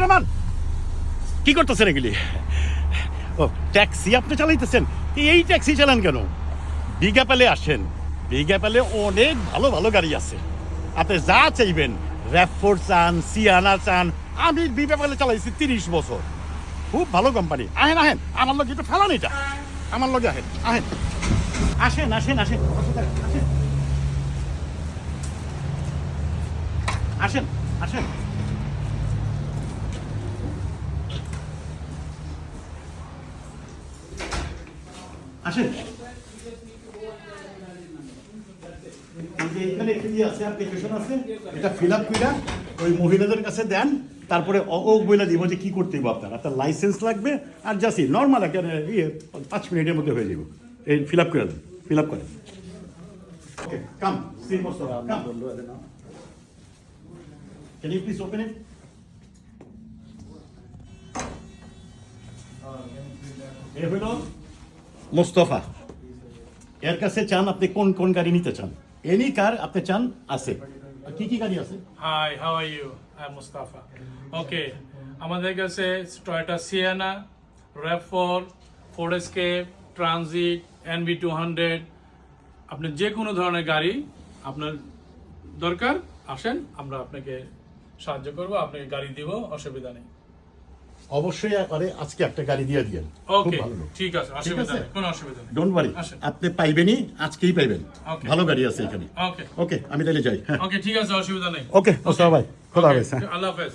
Cameraman কি করতেছেন এগুলি? ও ট্যাক্সি আপনি চালাইতেছেন? এই ট্যাক্সি চালান কেন? বিগ অ্যাপেলে আসেন, বিগ অ্যাপেলে অনেক ভালো ভালো গাড়ি আছে, আপনি যা চাইবেন। র্যাপ4 চান, সিয়ানা চান, আমি বিগ অ্যাপেলে চালাইছি 30 বছর, খুব ভালো কোম্পানি। আহেন আহেন, আমার লগে একটু ফেলান এটা, আমার লগে আহেন, আহেন আসেন আসেন আসেন আসেন আসেন আসেন। আসেন, এখানে একটা ইয়ে আছে, অ্যাপ্লিকেশন আছে, এটা ফিল আপ কইরা ওই মহিলাদের কাছে দেন, তারপরে ও বইলা দিব যে কি করতে হবে। আপনার লাইসেন্স লাগবে আর জাস্ট নর্মাল একটা ইয়ে 5 মিনিটের মধ্যে হয়ে যাব। এই ফিল আপ করে দেন, ফিল আপ করেন। Okay come see Mustafa come. Can you please open it? এ হলো মোস্তফা, এর কাছে চান আপনি কোন কোন গাড়ি নিতে চান, এনি কার আপনি চান আছে। কি কি গাড়ি আছে? Hi, how are you? I'm Mustafa. Okay, আমাদের কাছে Toyota Sienna, RAV4, Ford Escape, Transit, NV200, আপনি যে কোনো ধরনের গাড়ি আপনার দরকার আসেন, আমরা আপনাকে সাহায্য করব, আপনাকে গাড়ি দিব, অসুবিধা নেই। অবশ্যই আরে আজকে একটা গাড়ি দিয়ে দিয়েন। ওকে, ঠিক আছে, অসুবিধা নেই, কোনো অসুবিধা নেই। ডোন্ট ওয়ারি, আসেন। আপনি পাইবেনই, আজকেই পাইবেন। Okay. ভালো গাড়ি আছে এখানে। ওকে ওকে আমি তাহলে যাই। হ্যাঁ ওকে, ঠিক আছে, অসুবিধা নেই। ওকে মোস্তফা ভাই, খোদা হাফেজ। হ্যাঁ আল্লাহ হাফেজ।